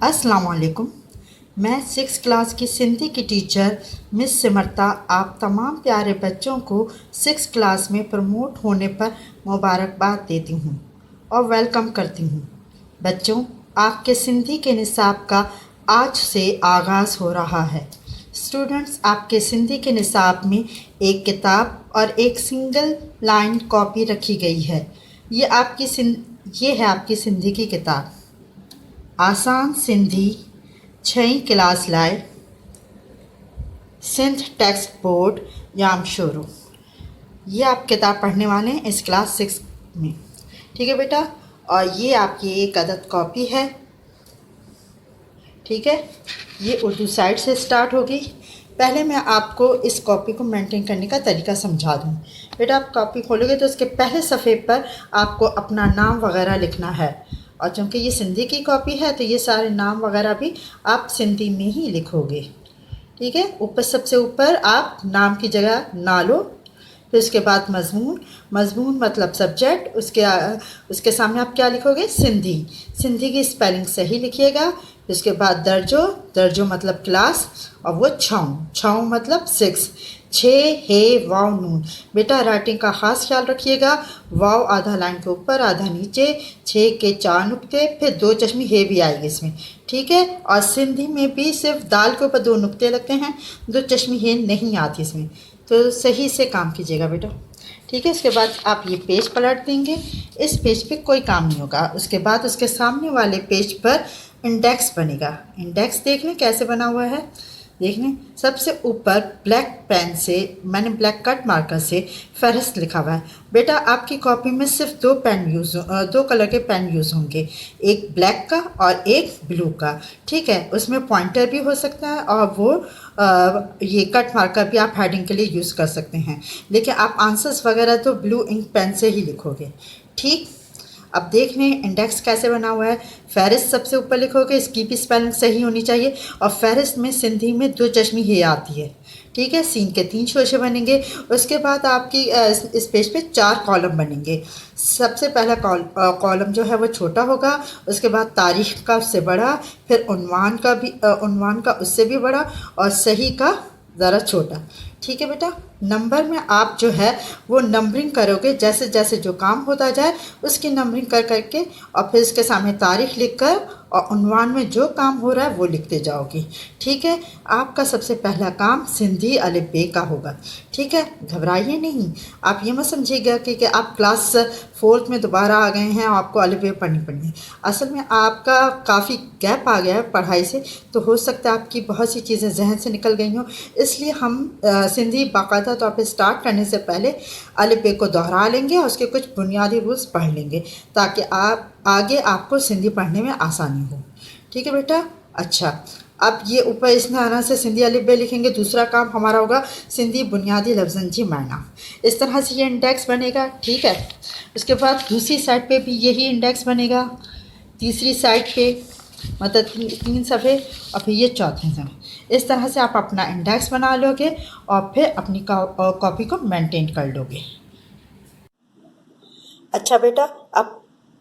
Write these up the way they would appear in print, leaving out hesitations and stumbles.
अस्सलाम वालेकुम। मैं 6 क्लास की सिंधी की टीचर मिस सिमरता आप तमाम प्यारे बच्चों को 6 क्लास में प्रमोट होने पर मुबारकबाद देती हूँ और वेलकम करती हूँ। बच्चों, आपके सिंधी के निसाब का आज से आगाज़ हो रहा है। स्टूडेंट्स, आपके सिंधी के निसाब में एक किताब और एक सिंगल लाइन कॉपी रखी गई है। ये है आपकी सिंधी की किताब। आसान सिंधी 6वीं क्लास लाए सिंध टेक्स्ट बोर्ड जाम शुरू। ये आप किताब पढ़ने वाले हैं इस क्लास 6 में, ठीक है बेटा। और ये आपकी एक अदद कॉपी है, ठीक है। ये उर्दू साइड से स्टार्ट होगी। पहले मैं आपको इस कॉपी को मेंटेन करने का तरीका समझा दूँ। बेटा, आप कॉपी खोलोगे तो उसके पहले सफ़े पर आपको अपना नाम वगैरह लिखना है, और चूँकि ये सिंधी की कॉपी है तो ये सारे नाम वगैरह भी आप सिंधी में ही लिखोगे, ठीक है। ऊपर सबसे ऊपर आप नाम की जगह ना लो, फिर उसके बाद मजमून मतलब सब्जेक्ट, उसके सामने आप क्या लिखोगे? सिंधी की स्पेलिंग सही लिखिएगा। फिर उसके बाद दर्जो मतलब क्लास, और वो छाऊँ मतलब 6, हे वाव नून। बेटा, राइटिंग का ख़ास ख्याल रखिएगा। वाव आधा लाइन के ऊपर आधा नीचे, 6 के 4 नुक्ते, फिर 2 चश्मी हे भी आएगी इसमें, ठीक है। और सिंधी में भी सिर्फ दाल के ऊपर 2 नुक्ते लगते हैं, 2 चश्मी हे नहीं आती इसमें, तो सही से काम कीजिएगा बेटा, ठीक है। उसके बाद आप ये पेज पलट देंगे। इस पेज पे कोई काम नहीं होगा। उसके बाद उसके सामने वाले पेज पर इंडेक्स बनेगा। इंडेक्स देख लें कैसे बना हुआ है, देख लें। सबसे ऊपर ब्लैक पेन से मैंने ब्लैक कट मार्कर से फहरिस्त लिखा हुआ है। बेटा, आपकी कॉपी में सिर्फ 2 कलर के पेन यूज़ होंगे, एक ब्लैक का और एक ब्लू का, ठीक है। उसमें पॉइंटर भी हो सकता है, और वो ये कट मार्कर भी आप हेडिंग के लिए यूज़ कर सकते हैं, लेकिन आप आंसर्स वगैरह तो ब्लू इंक पेन से ही लिखोगे, ठीक। अब देख लें इंडेक्स कैसे बना हुआ है। फहरिस्त सबसे ऊपर लिखोगे, इसकी भी स्पेलिंग सही होनी चाहिए, और फहरिस्त में सिंधी में 2 चश्मी हे आती है, ठीक है। सीन के 3 शोशे बनेंगे। उसके बाद आपकी इस पेज पे 4 कॉलम बनेंगे। सबसे पहला कॉलम जो है वो छोटा होगा, उसके बाद तारीख का उससे बड़ा, फिर उन्वान का उससे भी बड़ा, और सही का ज़रा छोटा, ठीक है बेटा। नंबर में आप जो है वो नंबरिंग करोगे, जैसे जैसे जो काम होता जाए उसकी नंबरिंग कर करके, और फिर इसके सामने तारीख लिखकर और उन्वान में जो काम हो रहा है वो लिखते जाओगे, ठीक है। आपका सबसे पहला काम सिंधी अलिफ बे का होगा, ठीक है। घबराइए नहीं। आप ये मत समझिएगा कि आप क्लास 4th में दोबारा आ गए हैं और आपको अलिफ बे पढ़नी है। असल में आपका काफ़ी गैप आ गया है पढ़ाई से, तो हो सकता है आपकी बहुत सी चीज़ें जहन से निकल गई हों। इसलिए हम सिंधी बाकायदा तौर पे स्टार्ट करने से पहले अलिफ बे को दोहरा लेंगे और उसके कुछ बुनियादी रूल्स पढ़ लेंगे, ताकि आप आगे आपको सिंधी पढ़ने में आसानी हो, ठीक है बेटा। अच्छा, अब ये ऊपर इस नाना से सिंधी अलिफ बे लिखेंगे। दूसरा काम हमारा होगा सिंधी बुनियादी लफ्ज़ंजी मायना। इस तरह से ये इंडेक्स बनेगा, ठीक है। उसके बाद दूसरी साइड पे भी यही इंडेक्स बनेगा, तीसरी साइड पे मतलब 3 सफ़े, और फिर ये चौथे सफ़े। इस तरह से आप अपना इंडेक्स बना लोगे और फिर अपनी कॉपी को मेंटेन कर लोगे। अच्छा बेटा, अब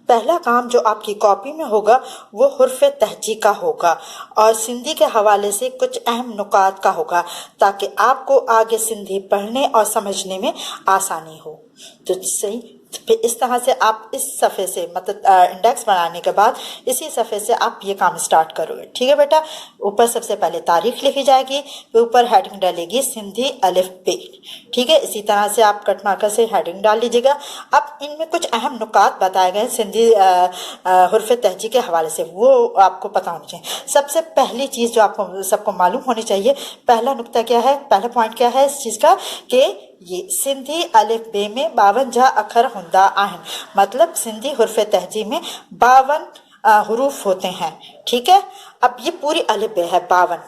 पहला काम जो आपकी कॉपी में होगा वो हुर्फ़ तहजी का होगा, और सिंधी के हवाले से कुछ अहम नुकात का होगा, ताकि आपको आगे सिंधी पढ़ने और समझने में आसानी हो। तो सही, फिर इस तरह से आप इस सफ़े से मतलब इंडेक्स बनाने के बाद इसी सफ़े से आप ये काम स्टार्ट करोगे, ठीक है बेटा। ऊपर सबसे पहले तारीख लिखी जाएगी, फिर ऊपर हेडिंग डालेगी सिंधी अलिफ बे, ठीक है। इसी तरह से आप कट मार्कर से हेडिंग डाल लीजिएगा। अब इनमें कुछ अहम नुकात बताए गए सिंधी हुर्फ़ तहजी के हवाले से, वो आपको पता होनी चाहिए। सबसे पहली चीज़ जो आपको सबको मालूम होनी चाहिए, पहला नुक्ता क्या है, पहला पॉइंट क्या है इस चीज़ का, कि ये सिंधी अलिफ बे में 52 अखर हुंदा आहिन, मतलब सिंधी हुर्फ़ तहजी में 52 हरूफ होते हैं, ठीक है। अब ये पूरी अलिफ बे है 52,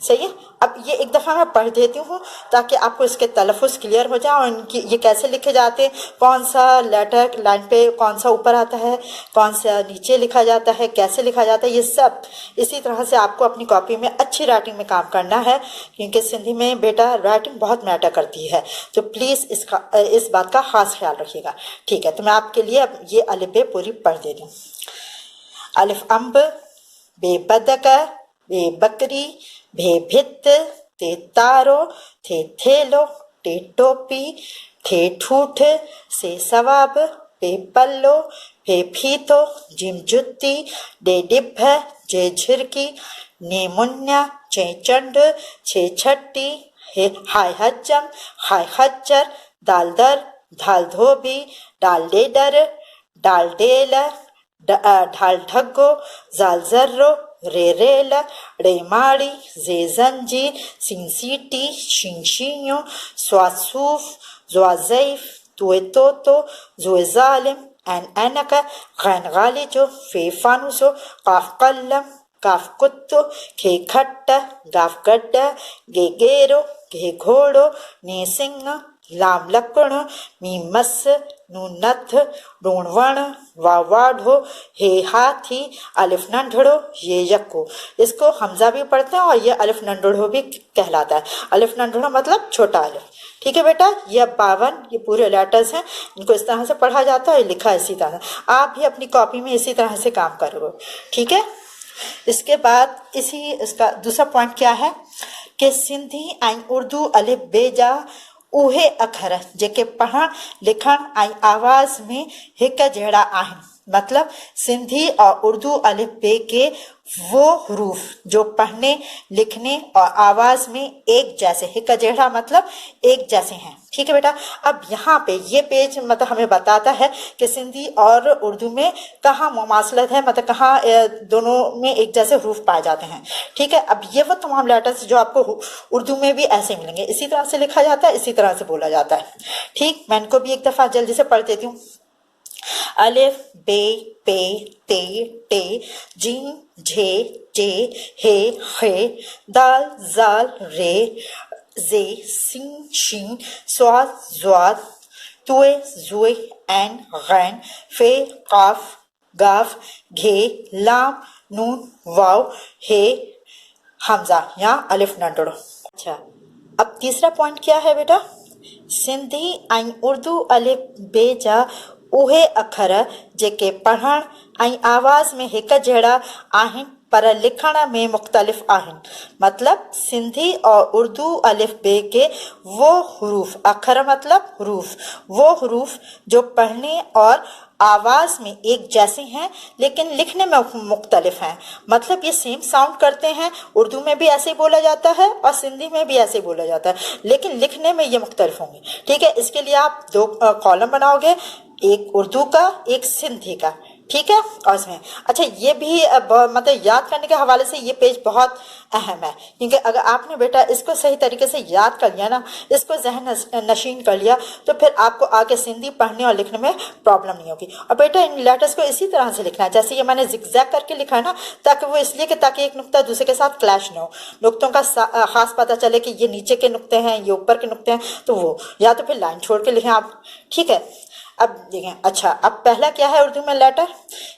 सही है। अब ये एक दफ़ा मैं पढ़ देती हूँ ताकि आपको इसके तलफ़ुज़ क्लियर हो जाए, और इनकी ये कैसे लिखे जाते हैं, कौन सा लेटर लाइन पे कौन सा ऊपर आता है, कौन सा नीचे लिखा जाता है, कैसे लिखा जाता है, ये सब इसी तरह से आपको अपनी कॉपी में अच्छी राइटिंग में काम करना है, क्योंकि सिंधी में बेटा राइटिंग बहुत मैटर करती है। तो प्लीज़ इस बात का ख़ास ख्याल रखिएगा, ठीक है। तो मैं आपके लिए अब ये अलिफ बे पूरी पढ़ देती हूँ। अलिफ अम्ब, बे बदक, बे बकरी, भे भित्त, ते तारो, थे थेलो, टे टोपी, ठे ठूठ, से सवाब, पे पल्लो, फे फीतो, जिम जुत्ती, डे डिभ, जे झिरकी, ने मुन्या, चे चंड, छे छट्टी, हे हाय हज्जम, हाय हज्जर, दाल दर, धाल धोबी, डाल डेडर, डाल डेल, ढाल ढग्गो, जाल जर्रो, रे रेल, रे माड़ी, जे जंजी, सिन सीटी, शिन शियो, स्वासूफ, जुआ ज़ैफ, तुए तोतो, जुए जालिम, एन एनक, गैन गालिजो, फे फानुसो, काफ कल्लम, काफ कुत्तो, खे खट्ट, गाफ गड्डा, गे गेरो, घे घोड़ो, ने सिंह, लाम लकड़, मी मस, नू नथ, ढूंढ वण, वाढ़ो, हे हाथी, अलिफ नंढड़ो, ये यक्को। इसको हमजा भी पढ़ते हैं और ये अलिफ नंढड़ो भी कहलाता है। अलिफ नंढड़ो मतलब छोटा अलिफ। ठीक है बेटा, ये 52 ये पूरे लेटर्स हैं, इनको इस तरह से पढ़ा जाता है, लिखा है इसी तरह। आप भी अपनी कॉपी में इसी तरह से काम करोगे। ठीक है, इसके बाद इसका दूसरा पॉइंट क्या है कि सिंधी ऐं उर्दू अलिफ बेजा उहे अखर जेके पढ़ण लिखण ऐं आवाज़ में हिक जहिड़ा आहिनि। मतलब सिंधी और उर्दू अलिफ बे के वो हरूफ जो पढ़ने लिखने और आवाज़ में एक जैसे, हिक जहिड़ा मतलब एक जैसे हैं। ठीक है बेटा, अब यहाँ पे ये पेज मतलब हमें बताता है कि सिंधी और उर्दू में कहाँ मुमासलत है, मतलब कहाँ दोनों में एक जैसे हरूफ पाए जाते हैं। ठीक है, अब ये वो तमाम लेटर्स जो आपको उर्दू में भी ऐसे मिलेंगे, इसी तरह से लिखा जाता है, इसी तरह से बोला जाता है। ठीक, मैं इनको भी एक दफ़ा जल्दी से पढ़ देती हूँ। अलिफ बे पे ते टे जीम झे जे हे खे दाल जाल रे जे सिन शिन स्वाद ज्वाद तुए जुए एन गैन फे काफ गाफ घे लाम नून वाव हे हमजा या अलिफ नंढड़ो। अच्छा, अब तीसरा पॉइंट क्या है बेटा, सिंधी ऐं उर्दू अलिफ बे जा उहे अखर जेके पढ़ण ऐं आवाज़ में हिक जहिड़ा आहिनि पर लिखण में मुख़्तलिफ़ आहिनि। मतलब सिंधी और उर्दू अलिफ बे के वो हरूफ, अखर मतलब हरूफ, वो हरूफ जो पढ़ने और आवाज़ में एक जैसे हैं लेकिन लिखने में मुख्तलिफ हैं। मतलब ये सेम साउंड करते हैं, उर्दू में भी ऐसे ही बोला जाता है और सिंधी में भी ऐसे ही बोला जाता है, लेकिन लिखने में ये मुख्तलिफ होंगे। ठीक है, इसके लिए आप दो कॉलम बनाओगे, एक उर्दू का एक सिंधी का। ठीक है, और इसमें अच्छा ये भी मतलब याद करने के हवाले से ये पेज बहुत अहम है, क्योंकि अगर आपने बेटा इसको सही तरीके से याद कर लिया ना, इसको जहन नशीन कर लिया, तो फिर आपको आगे सिंधी पढ़ने और लिखने में प्रॉब्लम नहीं होगी। और बेटा इन लेटर्स को इसी तरह से लिखना है जैसे ये मैंने जिगजैग करके लिखा है ना, ताकि वो इसलिए कि ताकि एक नुक्ता दूसरे के साथ क्लैश न हो, नुक्तों का खास पता चले कि ये नीचे के नुक्ते हैं, ये ऊपर के नुक्ते हैं, तो वो या तो फिर लाइन छोड़ के लिखें आप। ठीक है, अब देखें। अच्छा, अब पहला क्या है उर्दू में लेटर,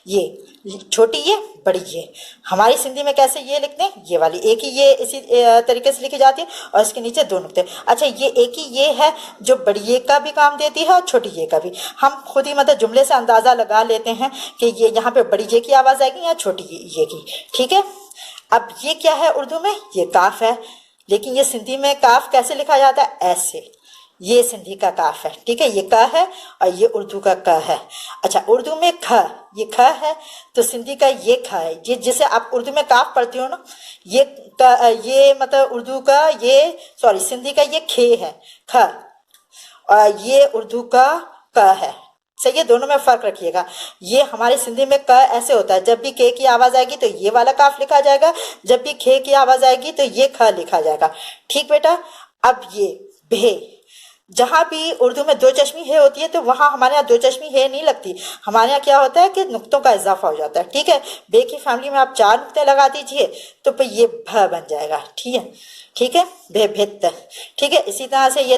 ये छोटी ये बड़ी ये। हमारी सिंधी में कैसे ये लिखते हैं, ये वाली एक ही ये इसी तरीके से लिखी जाती है और इसके नीचे दो नुक्ते। अच्छा, ये एक ही ये है जो बड़ी ये का भी काम देती है और छोटी ये का भी। हम खुद ही मतलब जुमले से अंदाज़ा लगा लेते हैं कि ये यहाँ पे बड़ी ये की आवाज़ आएगी या छोटी ये की। ठीक है, अब ये क्या है उर्दू में, ये काफ है, लेकिन ये सिंधी में काफ कैसे लिखा जाता है, ऐसे। ये सिंधी का काफ है। ठीक है, ये क है और ये उर्दू का क है। अच्छा, उर्दू में ख, ये ख है तो सिंधी का ये ख है। ये जिसे आप उर्दू में काफ पढ़ती हो ना, ये मतलब उर्दू का ये सॉरी सिंधी का ये खे है, ख, और ये उर्दू का क है। सही है, दोनों में फर्क रखिएगा। ये हमारे सिंधी में क ऐसे होता है, जब भी के की आवाज़ आएगी तो ये वाला काफ लिखा जाएगा, जब भी खे की आवाज़ आएगी तो ये ख लिखा जाएगा। ठीक बेटा, अब ये भे, जहाँ भी उर्दू में दो चश्मी है होती है तो वहाँ हमारे यहाँ दो चश्मी है नहीं लगती, हमारे यहाँ क्या होता है कि नुक्तों का इजाफा हो जाता है। ठीक है, बे की फैमिली में आप 4 नुक्ते लगा दीजिए तो फिर ये भ बन जाएगा। ठीक है, ठीक है, भे भित्त। ठीक है, इसी तरह से ये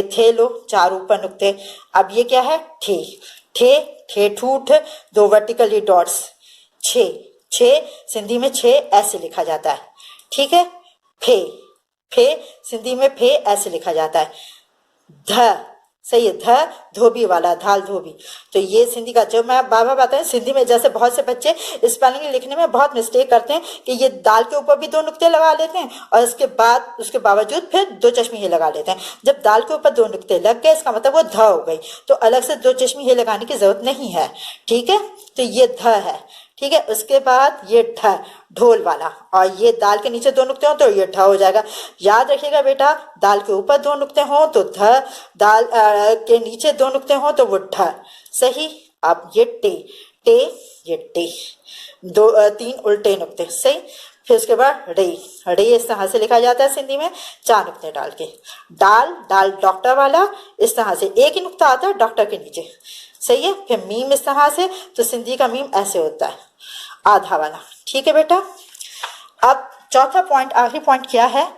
थे लो, 4 ऊपर नुक्ते। अब ये क्या है, ठे ठूठ, 2 वर्टिकली डॉट्स, छे सिंधी में छे ऐसे लिखा जाता है। ठीक है, फे सिंधी में फे ऐसे लिखा जाता है। ध सही है, ध धोबी वाला, धाल धोबी। तो ये सिंधी का, जो मैं बार बार बताऊं, सिंधी में जैसे बहुत से बच्चे स्पेलिंग लिखने में बहुत मिस्टेक करते हैं कि ये दाल के ऊपर भी 2 नुक्ते लगा लेते हैं और उसके बावजूद फिर 2 चश्मे ये लगा लेते हैं। जब दाल के ऊपर 2 नुक्ते लग गए इसका मतलब वो ध हो गई, तो अलग से 2 चश्मे ये लगाने की जरूरत नहीं है, ठीक है। तो ये ध है, ठीक है। उसके बाद ये ढ, ढोल वाला, और ये दाल के नीचे 2 नुक्ते हो तो ये ढ हो जाएगा। याद रखिएगा बेटा, दाल के ऊपर 2 नुक्ते हो तो ध, दाल के नीचे 2 नुक्ते हो तो वो ढ, सही। अब ये टे, टे, ये टे, 3 उल्टे नुक्ते, सही। फिर उसके बाद रे, रे इस तरह से लिखा जाता है सिंधी में 4 नुक्ते डाल के। डाल, डाल डॉक्टर वाला, इस तरह से एक ही नुक्ता आता है डॉक्टर के नीचे, सही है। फिर मीम इस तरह से, तो सिंधी का मीम ऐसे होता है, आधा वाला, ठीक है बेटा। अब चौथा पॉइंट, आखिरी पॉइंट क्या है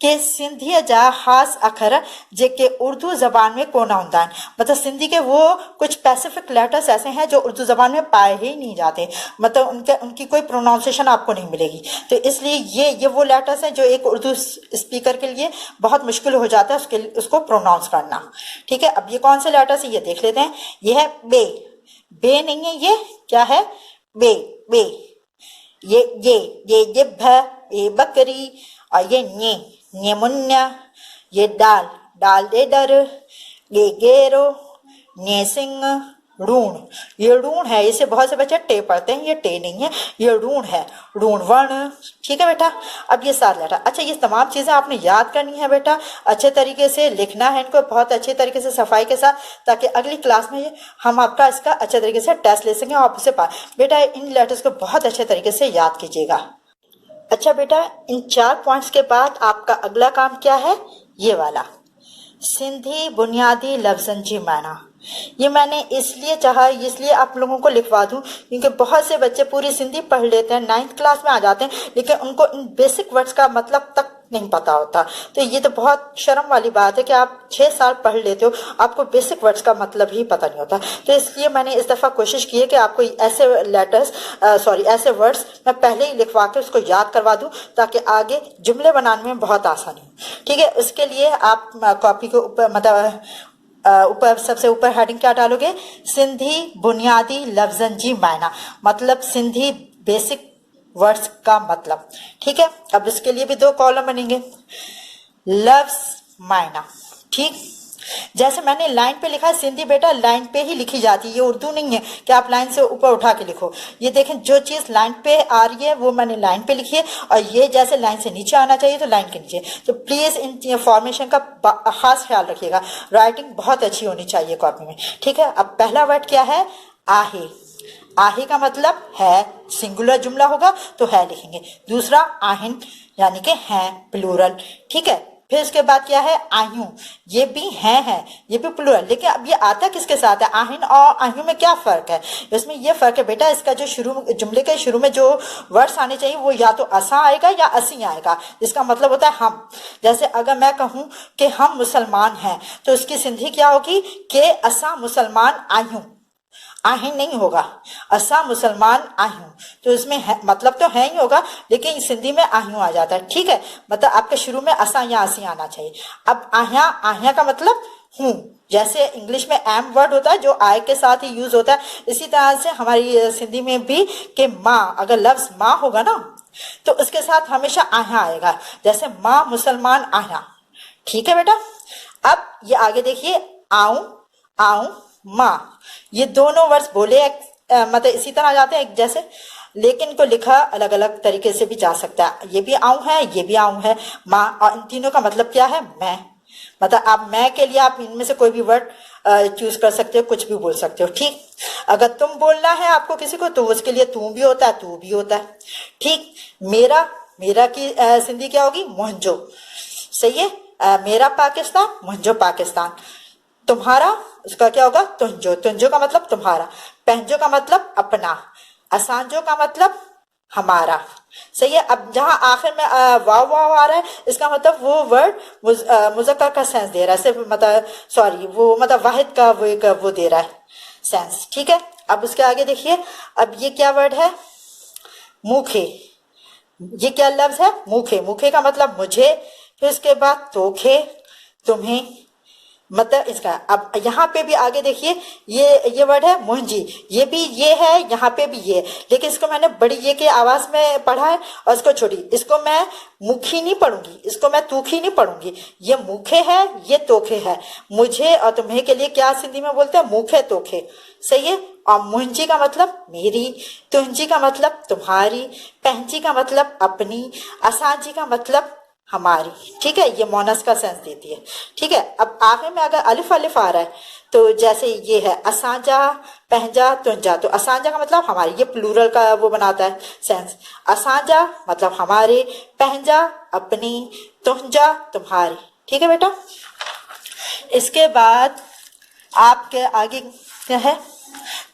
कि सिंधी जा खास अखर जेके उर्दू जबान में कोन हूंदा आहिनि, मतलब सिंधी के वो कुछ स्पेसिफिक लेटर्स ऐसे हैं जो उर्दू जबान में पाए ही नहीं जाते, मतलब उनकी कोई प्रोनाउंसिएशन आपको नहीं मिलेगी। तो इसलिए ये वो लेटर्स हैं जो एक उर्दू स्पीकर के लिए बहुत मुश्किल हो जाता है उसको प्रोनाउंस करना, ठीक है। अब ये कौन से लेटर्स है ये देख लेते हैं। ये है बे, बे नहीं है, ये क्या है, बे, बे। ये भ, ये बकरी, और ये ने मुन्ना, ये डाल, डाल दे डर, ये गेरो, ने सिंह, ऋण, ये ऋण है, इसे बहुत से बच्चे टे पढ़ते हैं, ये टे नहीं है, ये ऋण है, ऋण वर्ण, ठीक है बेटा। अब ये 7 लेटर, अच्छा ये तमाम चीज़ें आपने याद करनी है बेटा, अच्छे तरीके से लिखना है इनको, बहुत अच्छे तरीके से सफाई के साथ, ताकि अगली क्लास में हम आपका इसका अच्छे तरीके से टेस्ट ले सकें और आप उसे बेटा इन लेटर्स को बहुत अच्छे तरीके से याद कीजिएगा। अच्छा बेटा, इन 4 पॉइंट्स के बाद आपका अगला काम क्या है, ये वाला, सिंधी बुनियादी लफ्ज़न जी माना। ये मैंने इसलिए आप लोगों को लिखवा दूं क्योंकि बहुत से बच्चे पूरी सिंधी पढ़ लेते हैं, 9th क्लास में आ जाते हैं, लेकिन उनको इन बेसिक वर्ड्स का मतलब तक नहीं पता होता। तो ये तो बहुत शर्म वाली बात है कि आप 6 साल पढ़ लेते हो, आपको बेसिक वर्ड्स का मतलब ही पता नहीं होता। तो इसलिए मैंने इस दफ़ा कोशिश की है कि आपको ऐसे वर्ड्स मैं पहले ही लिखवा के उसको याद करवा दूं, ताकि आगे जुमले बनाने में बहुत आसानी हो, ठीक है। उसके लिए आप कॉपी के ऊपर सबसे ऊपर हेडिंग क्या डालोगे, सिंधी बुनियादी लफ्ज़न जी मायना, मतलब सिंधी बेसिक वर्ड्स का मतलब, ठीक है। अब इसके लिए भी 2 कॉलम बनेंगे, लफ्ज़ मायना, ठीक। जैसे मैंने लाइन पे लिखा है, सिंधी बेटा लाइन पे ही लिखी जाती है, ये उर्दू नहीं है कि आप लाइन से ऊपर उठा के लिखो। ये देखें, जो चीज़ लाइन पे आ रही है वो मैंने लाइन पे लिखी है, और ये जैसे लाइन से नीचे आना चाहिए तो लाइन के नीचे। तो प्लीज़ इन फॉर्मेशन का खास ख्याल रखिएगा, राइटिंग बहुत अच्छी होनी चाहिए कॉपी में, ठीक है। अब पहला वर्ड क्या है, आहे। आहे का मतलब है, सिंगुलर जुमला होगा तो है लिखेंगे। दूसरा आहिन, यानी कि हैं, प्लूरल, ठीक है। फिर उसके बाद क्या है, आह्यू, ये भी है, ये भी प्लूरल। लेकिन अब ये आता किसके साथ है, आहिन और आह्यू में क्या फर्क है, इसमें ये फर्क है बेटा, इसका जो जुमले के शुरू में जो वर्ड्स आने चाहिए वो या तो असा आएगा या असी आएगा, जिसका मतलब होता है हम। जैसे अगर मैं कहूँ कि हम मुसलमान हैं तो उसकी सिंधी क्या होगी कि असा मुसलमान आह्यू, आहिन नहीं होगा, असा मुसलमान आह्यू। तो इसमें मतलब तो है ही होगा, लेकिन सिंधी में आह्यू आ जाता है, ठीक है। मतलब आपके शुरू में असा या असी आना चाहिए। अब आह्या का मतलब हूँ, जैसे इंग्लिश में एम वर्ड होता है जो आई के साथ ही यूज होता है, इसी तरह से हमारी सिंधी में भी कि माँ, अगर लफ्ज माँ होगा ना तो उसके साथ हमेशा आह्या आएगा, जैसे माँ मुसलमान आह्या, ठीक है बेटा। अब ये आगे देखिए, आऊं, आऊं, माँ, ये दोनों वर्ड्स बोले मतलब इसी तरह जाते हैं एक जैसे, लेकिन इनको लिखा अलग अलग तरीके से भी जा सकता है। ये भी आऊं है, ये भी आऊं है, माँ, और इन तीनों का मतलब क्या है, मैं। मतलब आप मैं के लिए आप इनमें से कोई भी वर्ड चूज कर सकते हो, कुछ भी बोल सकते हो, ठीक। अगर तुम बोलना है आपको किसी को तो उसके लिए तू भी होता है, तू भी होता है, ठीक। मेरा की सिंधी क्या होगी, मुंहिंजो, सही है। मेरा पाकिस्तान, मुंहिंजो पाकिस्तान। तुम्हारा, उसका क्या होगा, तुंजो, तुंजो का मतलब तुम्हारा। पंहिंजो का मतलब अपना। असांजो का मतलब हमारा, सही है। अब जहां आखिर में वाव वाव आ रहा है, इसका मतलब वो वर्ड मुज़क्कर का सेंस दे रहा है, सिर्फ मतलब वो मतलब वाहिद का वो दे रहा है सेंस, ठीक है। अब उसके आगे देखिए, अब ये क्या वर्ड है, मुखे। ये क्या लफ्ज है, मुखे। मुखे का मतलब मुझे, फिर उसके बाद तोखे, तुम्हें, مطلب اس کا اب یہاں پہ بھی آگے دیکھیے یہ ورڈ ہے مونجی، یہ بھی یہ ہے، یہاں پہ بھی یہ، لیکن اس کو میں نے بڑی یہ کے آواز میں پڑھا ہے اور اس کو چھوٹی، اس کو میں مکھی نہیں پڑھوں گی، اس کو میں توکھی نہیں پڑھوں گی، یہ موکھے ہے یہ توکھے ہے، مجھے اور تمہیں کے لیے کیا سندھی میں بولتے ہیں موکھے توکھے، صحیح ہے۔ اور مونجی کا مطلب میری، تنجی کا مطلب تمہاری، پہنجی کا مطلب اپنی، اسانجی کا مطلب ہماری، ٹھیک ہے، یہ مونس کا سینس دیتی ہے، ٹھیک ہے۔ اب آخر میں اگر الف الف آ رہا ہے تو جیسے یہ ہے اسانجا پہنجا تنجا، تو اسانجا کا مطلب ہماری، یہ پلورل کا وہ بناتا ہے سینس، اسانجا مطلب ہمارے، پہنجا اپنی، تنجا تمہاری، ٹھیک ہے بیٹا۔ اس کے بعد آپ کے آگے کیا ہے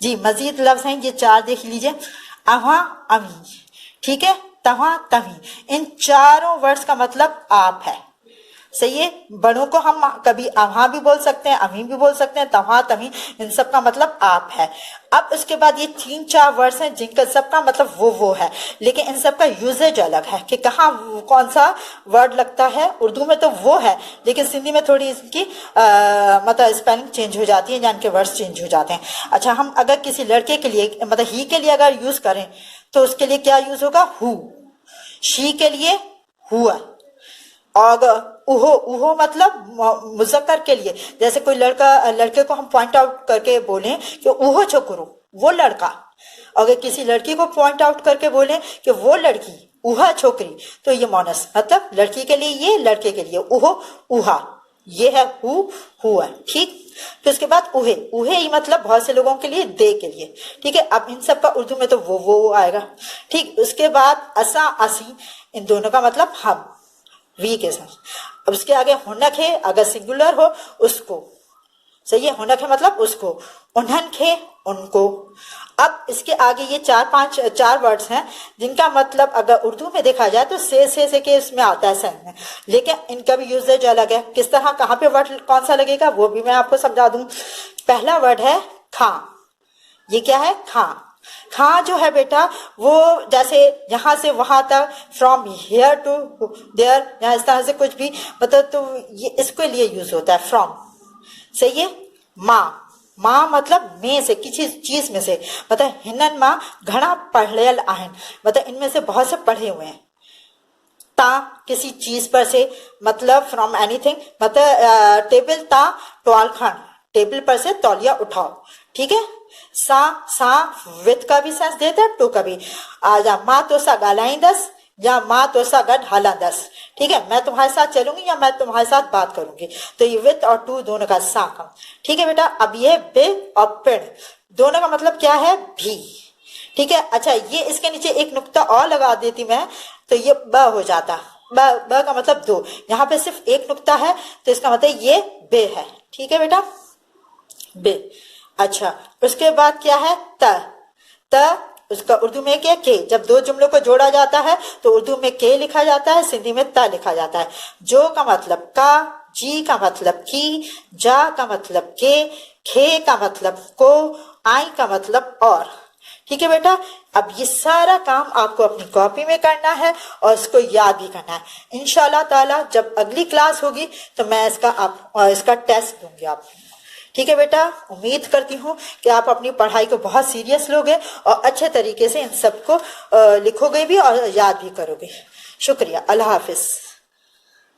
جی، مزید لفظ ہیں، یہ 4 دیکھ لیجئے، اہاں امی، ٹھیک ہے، تہاں تمی، ان چاروں ورڈز کا مطلب آپ ہے، صحیح ہے۔ بڑوں کو ہم کبھی اہاں بھی بول سکتے ہیں، امی بھی بول سکتے ہیں، تہاں تمی، ان سب کا مطلب آپ ہے۔ اب اس کے بعد یہ 3-4 ورڈز ہیں جن کا سب کا مطلب وہ ہے، لیکن ان سب کا یوزیج الگ ہے کہ کہاں کون سا ورڈ لگتا ہے۔ اردو میں تو وہ ہے، لیکن سندھی میں تھوڑی اس کی مطلب اسپیلنگ چینج ہو جاتی ہے، یعنی کہ ورڈز چینج ہو جاتے ہیں۔ اچھا، ہم اگر کسی لڑکے کے لیے مطلب ہی کے لیے اگر یوز کریں تو اس کے لیے کیا یوز ہوگا؟ ہو، شی کے لیے ہوا، اور اوہو مطلب مذکر کے لیے، جیسے کوئی لڑکے کو ہم پوائنٹ آؤٹ کر کے بولیں کہ اوہو چھوکرو، وہ لڑکا، اگر کسی لڑکی کو پوائنٹ آؤٹ کر کے بولیں کہ وہ لڑکی، اوہا چھوکری، تو یہ مونس، مطلب لڑکی کے لیے یہ، لڑکے کے لیے اوہو اوہا، یہ ہے ہوا، ٹھیک۔ پھر اس کے بعد اوہے ہی مطلب بہت سے لوگوں کے لیے دے کے لیے، ٹھیک ہے۔ اب ان سب کا اردو میں تو وہ آئے گا، ٹھیک۔ اس کے بعد اساں اسی، ان دونوں کا مطلب ہم، وی کے ساتھ۔ اب اس کے آگے ہنک ہے، اگر سنگولر ہو اس کو، صحیح ہے، ہنک ہے مطلب اس کو، انہن کھے ان کو۔ اب اس کے آگے یہ 4 ورڈز ہیں جن کا مطلب اگر اردو میں دیکھا جائے تو سے کے اس میں آتا ہے سین میں، لیکن ان کا بھی یوزیج الگ ہے۔ کس طرح، کہاں پہ ورڈ کون سا لگے گا وہ بھی میں آپ کو سمجھا دوں۔ پہلا ورڈ ہے کھاں، یہ کیا ہے؟ کھاں۔ کھاں جو ہے بیٹا وہ جیسے یہاں سے وہاں تک، فرام ہیئر ٹو دیئر، یا اس طرح سے کچھ بھی مطلب، تو یہ اس کے لیے یوز ہوتا ہے فرام، صحیح ہے۔ ماں مطلب میں سے، کسی چیز میں سے، مطلب ہنن ماں گھنا پڑھیل آہن، مطلب ان میں سے بہت سے پڑھے ہوئے ہیں۔ تا کسی چیز پر سے، مطلب فرام اینی تھنگ، مطلب ٹیبل تا ٹوال کھان، ٹیبل پر سے تولیہ اٹھاؤ، ٹھیک ہے۔ سا وتھ کا بھی سینس دیتا ہے، ٹو کا بھی، آجا ماں تو سا گالائیں دس، یا ماں تو سا گڈ حالا دس، ٹھیک ہے، میں تمہارے ساتھ چلوں گی یا میں تمہارے ساتھ بات کروں گی، تو یہ وتھ اور ٹو دونوں کا سا کا، ٹھیک ہے بیٹا۔ اب یہ بے اور پڑ دونوں کا مطلب کیا ہے؟ بھی، ٹھیک ہے۔ اچھا، یہ اس کے نیچے ایک نقطہ اور لگا دیتی میں تو یہ ب ہو جاتا، ب کا مطلب 2، یہاں پہ صرف ایک نقطہ ہے تو اس کا مطلب یہ بے ہے، ٹھیک ہے بیٹا، بے۔ اچھا، اس کے بعد کیا ہے؟ ت اس کا اردو میں کیا؟ کے، جب 2 جملوں کو جوڑا جاتا ہے تو اردو میں کے لکھا جاتا ہے، سندھی میں تا لکھا جاتا ہے۔ جو کا مطلب کا، جی کا مطلب کی، جا کا مطلب کے، کھے کا مطلب کو، آئی کا مطلب اور، ٹھیک ہے بیٹا۔ اب یہ سارا کام آپ کو اپنی کاپی میں کرنا ہے اور اس کو یاد بھی کرنا ہے۔ انشاءاللہ تعالی جب اگلی کلاس ہوگی تو میں اس کا ٹیسٹ دوں گی آپ کو، ٹھیک ہے بیٹا۔ امید کرتی ہوں کہ آپ اپنی پڑھائی کو بہت سیریس لوگے اور اچھے طریقے سے ان سب کو لکھو گے بھی اور یاد بھی کرو گے۔ شکریہ، اللہ حافظ۔